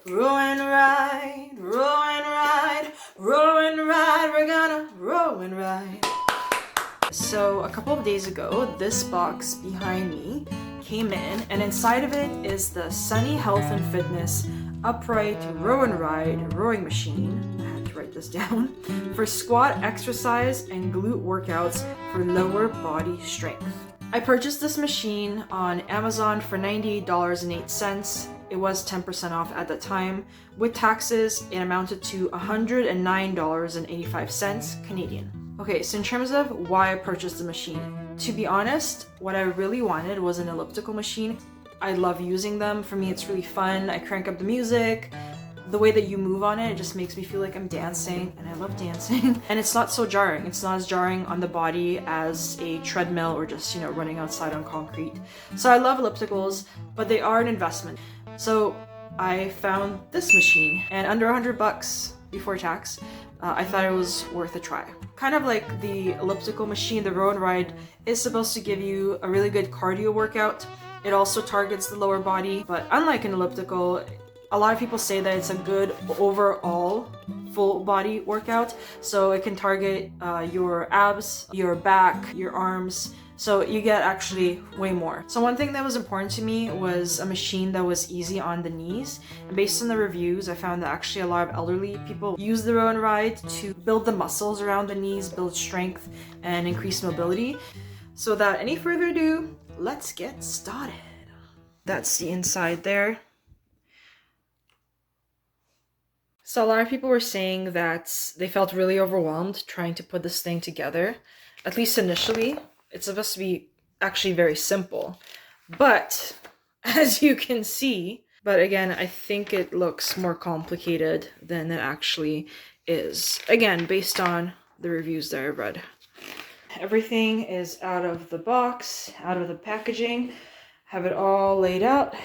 Row and ride, row and ride, row and ride, we're gonna row and ride. So a couple of days ago, this box behind me came in, and inside of it is the Sunny Health and Fitness Upright Row and Ride rowing machine. I had to write this down. For squat exercise and glute workouts for lower body strength. I purchased this machine on Amazon for $98.08. It was 10% off at the time. With taxes, it amounted to $109.85 Canadian. Okay, so in terms of why I purchased the machine, to be honest, what I really wanted was an elliptical machine. I love using them. For me, it's really fun. I crank up the music. The way that you move on it, it just makes me feel like I'm dancing, and I love dancing. And it's not so jarring. It's not as jarring on the body as a treadmill or just, running outside on concrete. So I love ellipticals, but they are an investment. So I found this machine, and under $100 before tax, I thought it was worth a try. Kind of like the elliptical machine, the row and ride is supposed to give you a really good cardio workout. It also targets the lower body, but unlike an elliptical, a lot of people say that it's a good overall full body workout. So it can target your abs, your back, your arms. So you get actually way more. So one thing that was important to me was a machine that was easy on the knees. And based on the reviews, I found that actually a lot of elderly people use the row and ride to build the muscles around the knees, build strength, and increase mobility. So without any further ado, let's get started. That's the inside there. So a lot of people were saying that they felt really overwhelmed trying to put this thing together, at least initially. It's supposed to be actually very simple, but as you can see, but again, I think it looks more complicated than it actually is. Again, based on the reviews that I read. Everything is out of the box, out of the packaging, have it all laid out.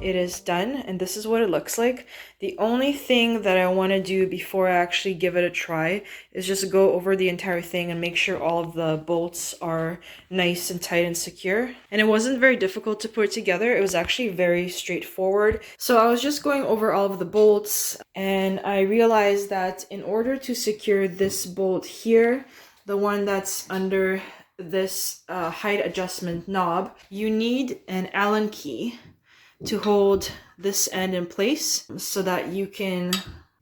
It is done, and this is what it looks like. The only thing that I want to do before I actually give it a try is just go over the entire thing and make sure all of the bolts are nice and tight and secure. And it wasn't very difficult to put together. It was actually very straightforward. So I was just going over all of the bolts, and I realized that in order to secure this bolt here, the one that's under this height adjustment knob, you need an Allen key to hold this end in place so that you can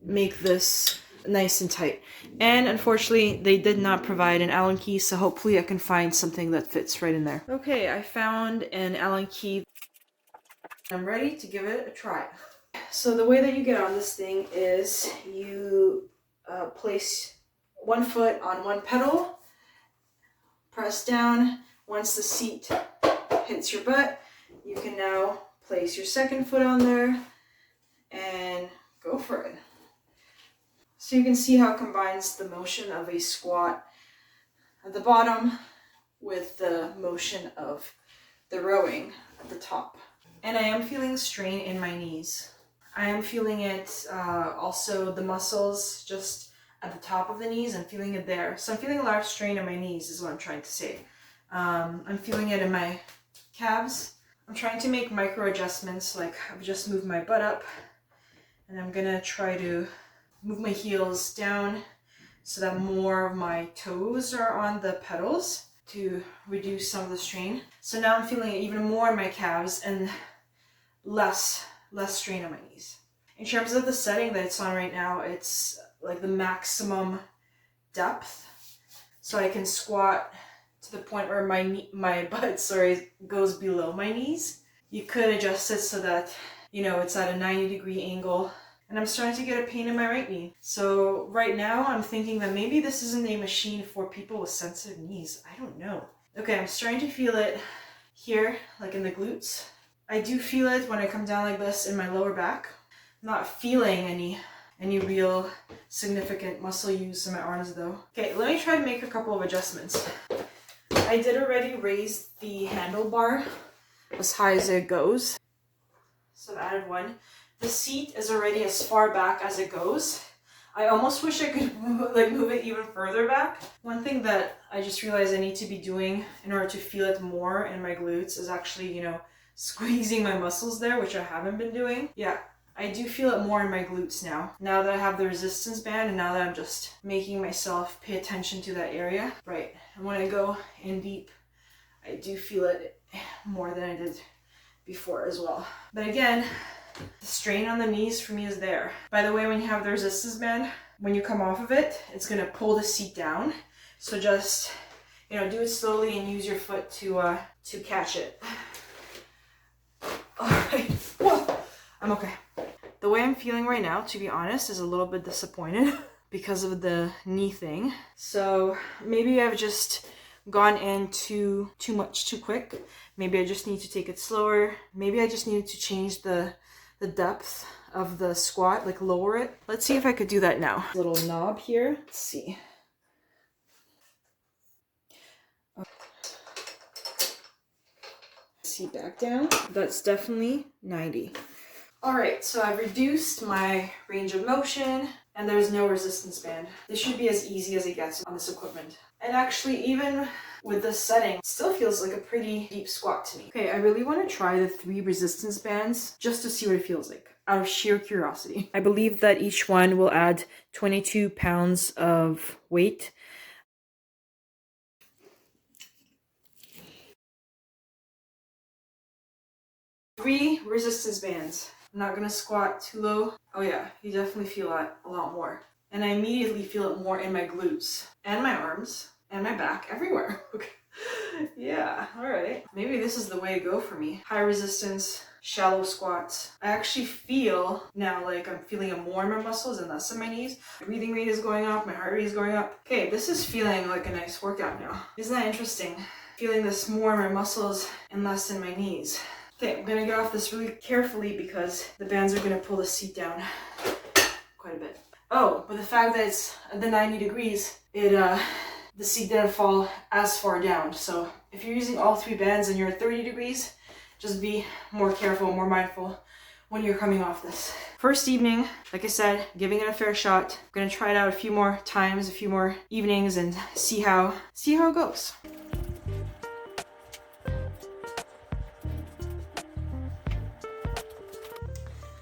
make this nice and tight. And unfortunately, they did not provide an Allen key, so hopefully I can find something that fits right in there. Okay, I found an Allen key. I'm ready to give it a try. So the way that you get on this thing is you place one foot on one pedal, press down. Once the seat hits your butt, you can now place your second foot on there and go for it. So you can see how it combines the motion of a squat at the bottom with the motion of the rowing at the top. And I am feeling strain in my knees. I am feeling it also the muscles just at the top of the knees. I'm feeling it there. So I'm feeling a lot of strain in my knees is what I'm trying to say. I'm feeling it in my calves. I'm trying to make micro adjustments, like I've just moved my butt up, and I'm gonna try to move my heels down so that more of my toes are on the pedals to reduce some of the strain. So now I'm feeling it even more in my calves and less strain on my knees. In terms of the setting that it's on right now, it's like the maximum depth. So I can squat to the point where my butt goes below my knees. You could adjust it so that it's at a 90-degree angle and I'm starting to get a pain in my right knee. So right now I'm thinking that maybe this isn't a machine for people with sensitive knees. I don't know. Okay, I'm starting to feel it here, like in the glutes. I do feel it when I come down like this in my lower back. I'm not feeling any real significant muscle use in my arms though. Okay, let me try to make a couple of adjustments. I did already raise the handlebar as high as it goes. So I've added one. The seat is already as far back as it goes. I almost wish I could move it even further back. One thing that I just realized I need to be doing in order to feel it more in my glutes is actually, you know, squeezing my muscles there, which I haven't been doing. Yeah, I do feel it more in my glutes now. Now that I have the resistance band and now that I'm just making myself pay attention to that area. Right, and when I go in deep, I do feel it more than I did before as well. But again, the strain on the knees for me is there. By the way, when you have the resistance band, when you come off of it, it's gonna pull the seat down. So just, you know, do it slowly and use your foot to catch it. All right, whoa, I'm okay. The way I'm feeling right now, to be honest, is a little bit disappointed because of the knee thing. So maybe I've just gone in too much too quick. Maybe I just need to take it slower. Maybe I just needed to change the depth of the squat, like lower it. Let's see if I could do that now. Little knob here. Let's see. See, back down. That's definitely 90. All right, so I've reduced my range of motion and there's no resistance band. This should be as easy as it gets on this equipment. And actually, even with this setting, it still feels like a pretty deep squat to me. Okay, I really want to try the 3 resistance bands just to see what it feels like, out of sheer curiosity. I believe that each one will add 22 pounds of weight. Three resistance bands. I'm not gonna squat too low. Oh yeah, you definitely feel that a lot more. And I immediately feel it more in my glutes and my arms and my back, everywhere. Okay. Yeah, all right. Maybe this is the way to go for me. High resistance, shallow squats. I actually feel now like I'm feeling it more in my muscles and less in my knees. My breathing rate is going up, my heart rate is going up. Okay, this is feeling like a nice workout now. Isn't that interesting? Feeling this more in my muscles and less in my knees. Okay, I'm gonna get off this really carefully because the bands are gonna pull the seat down quite a bit. Oh, but the fact that it's at the 90 degrees, the seat didn't fall as far down. So if you're using all 3 bands and you're at 30 degrees, just be more careful, more mindful when you're coming off this. First evening, like I said, giving it a fair shot. I'm gonna try it out a few more times, a few more evenings, and see how it goes.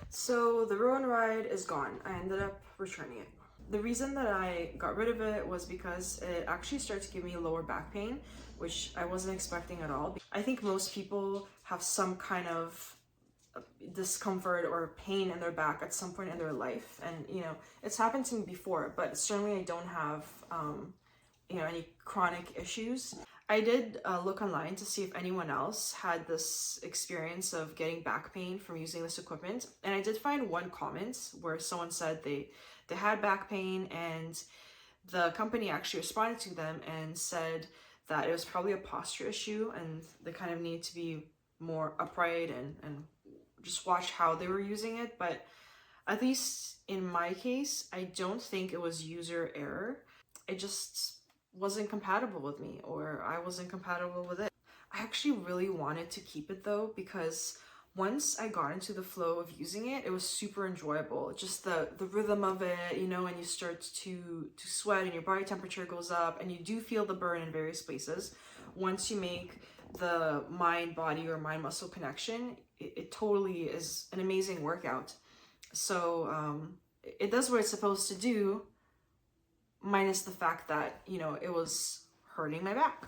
So the Rowan ride is gone. I ended up returning it. The reason that I got rid of it was because it actually started to give me lower back pain, which I wasn't expecting at all. I think most people have some kind of discomfort or pain in their back at some point in their life, and you know, it's happened to me before, but certainly I don't have you know, any chronic issues. I did look online to see if anyone else had this experience of getting back pain from using this equipment, and I did find one comment where someone said they had back pain and the company actually responded to them and said that it was probably a posture issue and they kind of need to be more upright and just watch how they were using it. But at least in my case, I don't think it was user error. It just wasn't compatible with me, or I wasn't compatible with it. I actually really wanted to keep it though, because once I got into the flow of using it, it was super enjoyable. Just the rhythm of it, you know, and you start to sweat and your body temperature goes up and you do feel the burn in various places. Once you make the mind-body or mind-muscle connection, it totally is an amazing workout. So it does what it's supposed to do, minus the fact that, you know, it was hurting my back.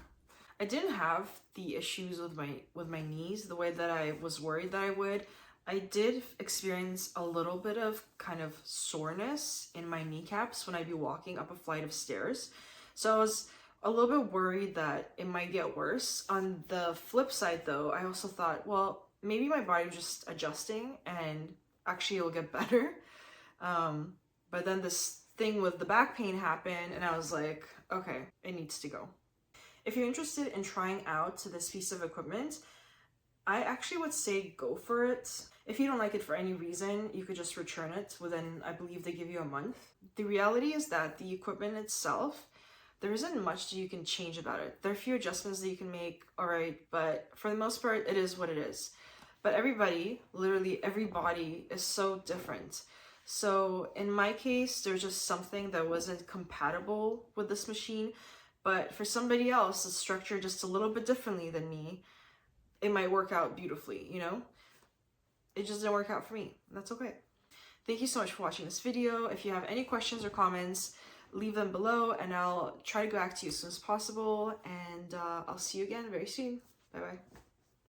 I didn't have the issues with my knees the way that I was worried that I would. I did experience a little bit of kind of soreness in my kneecaps when I'd be walking up a flight of stairs. So I was a little bit worried that it might get worse. On the flip side though, I also thought, well, maybe my body was just adjusting and actually it'll get better. But then this thing with the back pain happened, and I was like, okay, it needs to go. If you're interested in trying out this piece of equipment, I actually would say go for it. If you don't like it for any reason, you could just return it within, I believe they give you a month. The reality is that the equipment itself, there isn't much that you can change about it. There are a few adjustments that you can make, all right, but for the most part, it is what it is. But everybody, literally every body is so different. So in my case, there's just something that wasn't compatible with this machine, but for somebody else, it's structured just a little bit differently than me. It might work out beautifully, you know? It just didn't work out for me. That's okay. Thank you so much for watching this video. If you have any questions or comments, leave them below and I'll try to go back to you as soon as possible. And I'll see you again very soon. Bye-bye.